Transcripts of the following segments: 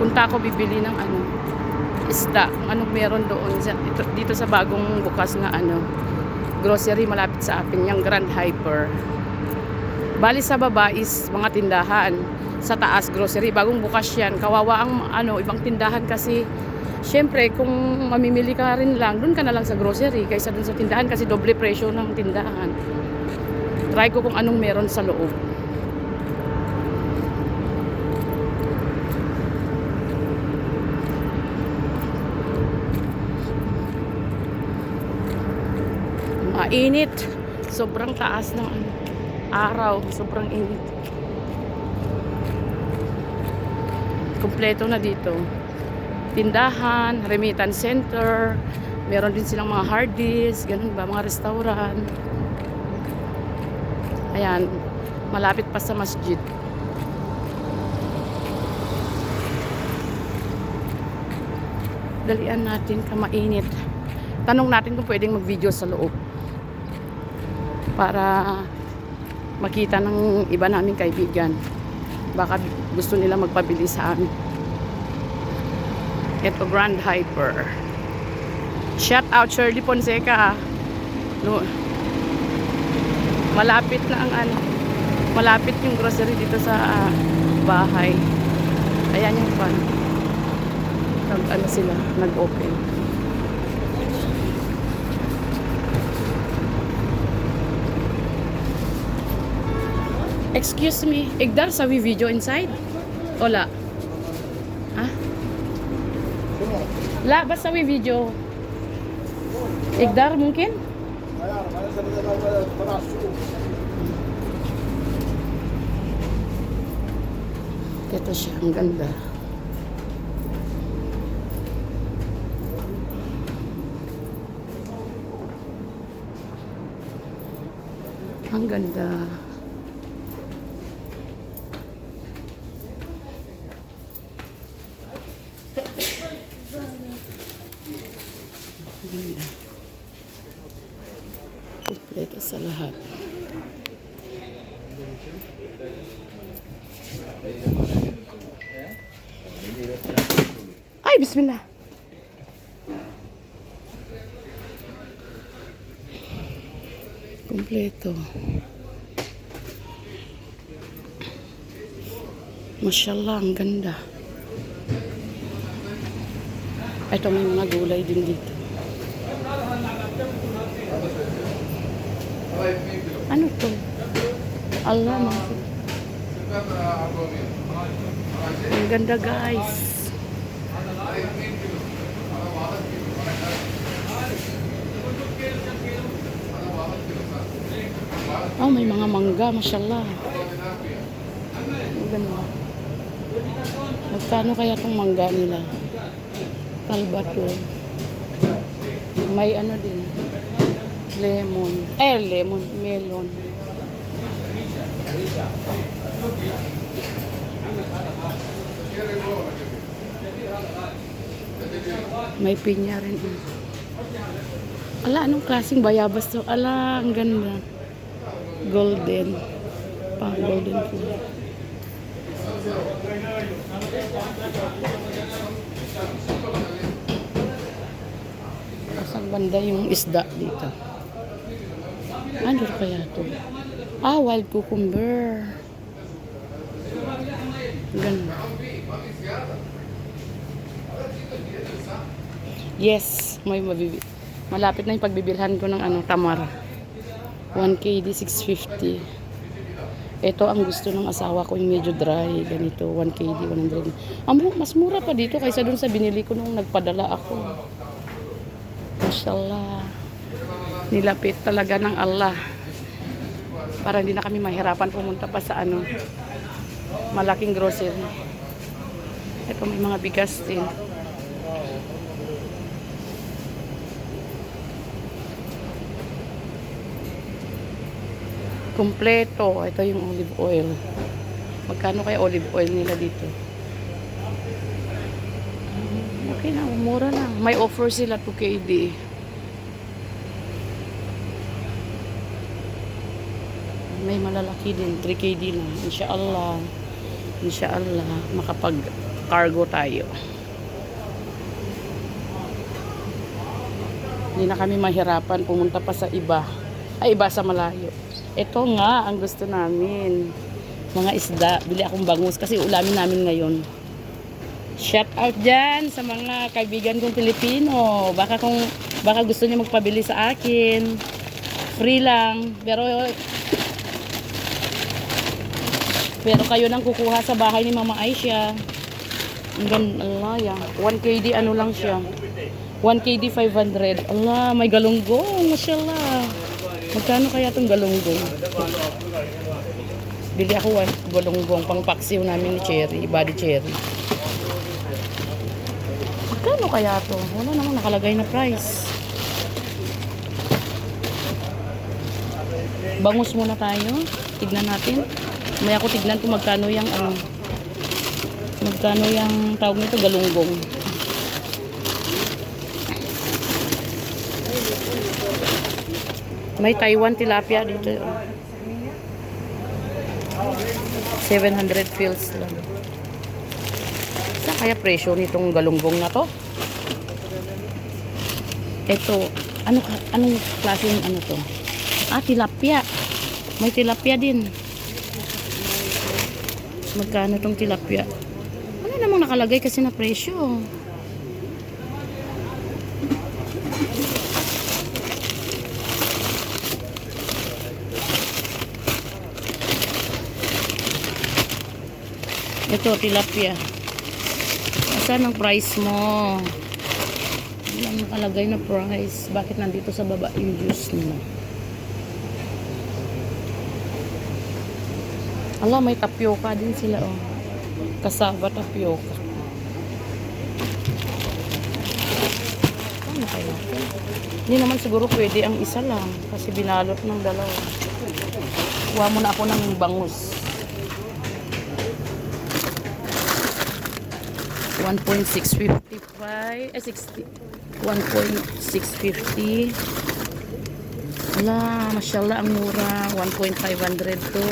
Punta ako bibili ng ano, isda. Anong meron doon dito sa bagong bukas na ano, grocery malapit sa atin, yung Grand Hyper. Bali sa baba is mga tindahan, sa taas grocery. Bagong bukas yan. Kawawa ang ano, ibang tindahan kasi syempre kung mamimili ka rin lang, doon ka na lang sa grocery kaysa doon sa tindahan kasi doble presyo ng tindahan. Try ko kung anong meron sa loob. Mainit. Sobrang taas ng araw. Sobrang init. Kompleto na dito. Tindahan, remittance center. Meron din silang mga hard disk. Ganun ba? Mga restaurant. Ayan. Malapit pa sa masjid. Dalian natin kamainit. Tanong natin kung pwedeng mag-video sa loob. Para makita ng iba naming kaibigan. Baka gusto nila magpabili sa amin. Ito, Grand Hyper. Shout out Shirley Fonseca. No, malapit na ang ano. Malapit yung grocery dito sa bahay. Ayan yung pan. Ano sila, nag-open. Excuse me, Igdar, sawi video inside? Ola. Ha? La, bas sawi video. Igdar, mungkin? Ito siya, ang ganda. Ang ganda. Kompleto sa lahat. Ay, bismillah. Kompleto. Mashallah, ang ganda. Ito, may mga gulay din dito. Ano to? Allah, ang ganda, guys. Oh, may mga mangga, mashallah. Ang ganda. Magkano kaya itong mangga nila? Kalbato. May ano din. Lemon. Lemon. Melon. May pinya rin. Ala, anong klaseng bayabas to? Ala, ang ganda. Golden. Pang golden food. Asang banda yung isda dito. Ano kaya ito? Ah, wild cucumber. Ganda. Yes, may malapit na yung pagbibilhan ko ng ano, tamar. 1 KD 650. Ito ang gusto ng asawa ko, yung medyo dry, ganito, 1 KD 100. Mas mura pa dito kaysa dun sa binili ko nung nagpadala ako. Mashallah. Nilapit talaga ng Allah. Para hindi na kami mahirapan pumunta pa sa ano, malaking grocery. Ito, may mga bigas din. Kompleto. Ito yung olive oil. Magkano kaya olive oil nila dito? Okay na, mura lang. May offer sila 2 KD. May malalaki din, 3 KD lang. Inshallah. Inshallah, Cargo tayo. Hindi na kami mahirapan pumunta pa sa iba. Ay, iba sa malayo. Ito nga ang gusto namin. Mga isda. Bili akong bangus kasi ulamin namin ngayon. Shout out dyan sa mga kaibigan kong Pilipino. Baka gusto niyo magpabili sa akin. Free lang. Pero kayo nang kukuha sa bahay ni Mama Aisha. Ang ganda. Allah, yan. 1 KD ano lang siya. 1 KD 500. Allah, may galunggong. Mashallah. Magkano kaya itong galunggong? Bili ako galunggong. Pang paksiw namin ni Cherry. Body Cherry. Magkano kaya to? Wala namang nakalagay na price. Bangus muna tayo. Tignan natin. May ako tignan kung magkano yung magkano yung tawag nito, galunggong. May Taiwan tilapia dito. 700 fils lang. Saan kaya presyo nitong galunggong na to? Ito, anong klaseng ano to? Tilapia. May tilapia din. Magkano tong tilapia? Ano namang nakalagay kasi na presyo? Ito, tilapia. Saan ang price mo? Wala nakalagay na price. Bakit nandito sa baba yung juice nila? Allah, may tapioca din sila, oh. Cassava tapioca. Ano kaya? Hindi naman siguro pwede ang isa lang kasi binalot ng dalawa. Kuha muna ako ng bangus. 1.655 60 1.650. Wala, mashallah ang mura. 1.500 to.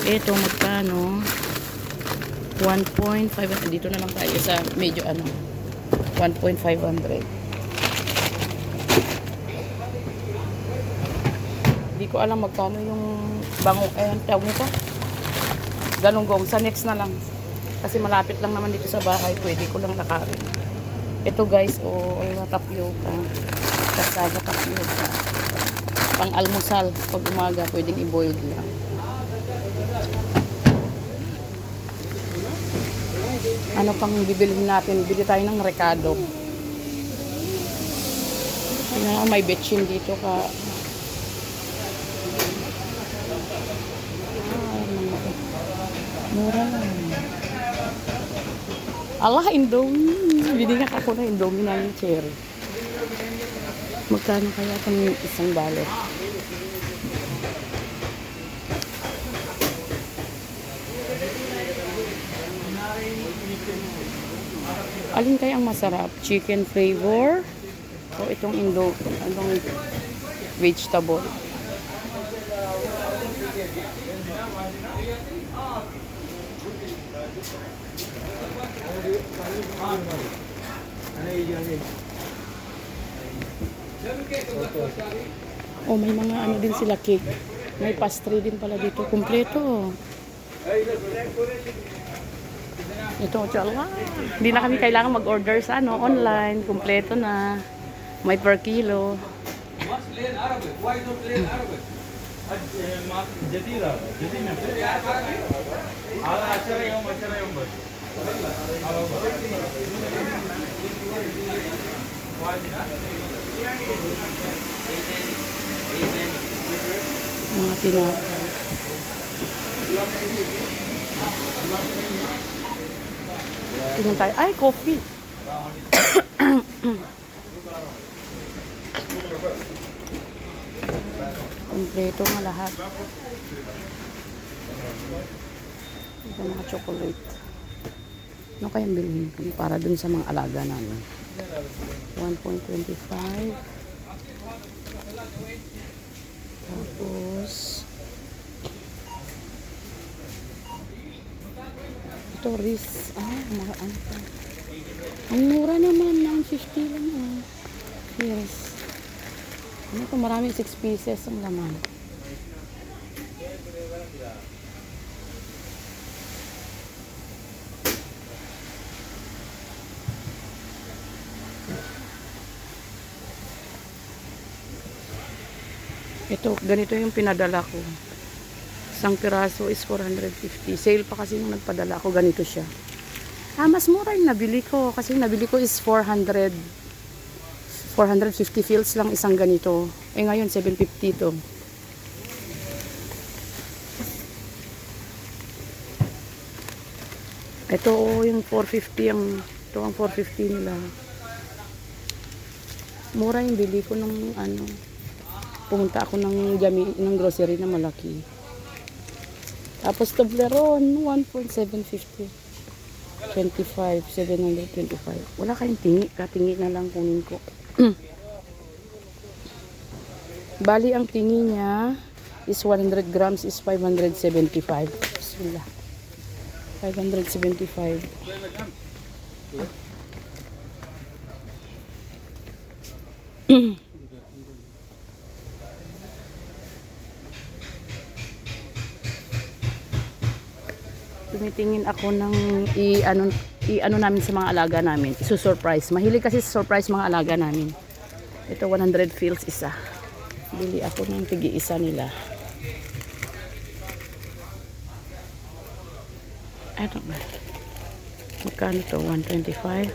Ito magkano? 1.500. Dito na lang tayo sa medyo 1.500. Hindi ko alam magkano yung tawag nito, galunggong. Sa next na lang kasi malapit lang naman dito sa bahay, pwede ko lang lakarin. Ito guys, tapioca, cassava tapioca, pang almusal pag umaga, pwedeng i-boil lang. Ano pang bibilhin natin? Bili tayo ng rekado. May betchin dito ka. Mura lang. Allah, Indomie. Binigyan ako na Indomie namin, Cherry. Magkano kaya itong isang balot? Alin kaya ang masarap? Chicken flavor o itong vegetable? Oh, may mga ano din sila, cake. May pastry din pala dito. Kumpleto. Ito, tsala. Hindi na kami kailangan mag-order sa online. Kumpleto na. May per kilo. Mga tinapay. Tingnan tayo. Ay, coffee. Kompleto nga lahat. Ito mga chocolate. Ano kayang bilhin para dun sa mga alaga namin? 1.25. Tapos, ito, Riz. Mga ano pa. Ang mura naman, 950 lang. Yes. Ano ito, marami 6 pieces ang laman. Ito, ganito yung pinadala ko. Isang piraso is 450. Sale pa kasi nung nagpadala ko, ganito siya. Mas mura yung nabili ko. Kasi yung nabili ko is 450 fills lang isang ganito. Ngayon, 750 to. Ito, yung 450 ito ang 450 nila. Mura yung bili ko nung pumunta ako ng grocery na malaki. Tapos Toblerone, 1.750. 725. Wala kayong tingi. Katingi na lang kunin ko. Bali, ang tingi niya is 100 grams is 575. Bismillah. 575. Tumitingin ako ng i-ano namin sa mga alaga namin. Isu-surprise. Mahilig kasi sa surprise mga alaga namin. Ito 100 fills isa. Bili ako ng tigi-isa nila. Ano ba? Magkano to? 125.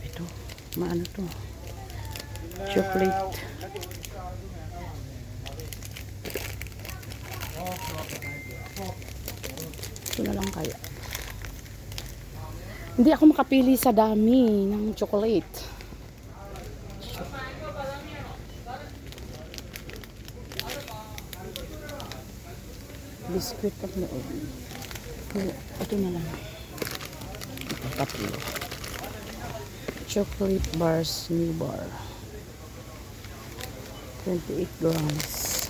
Ito. Maano to? Chocolate. Ito na lang kaya. Hindi ako makapili sa dami ng chocolate. Biscuit at loob. Ito na lang. Ito, tatlo. Chocolate bars, new bar. 28 grams.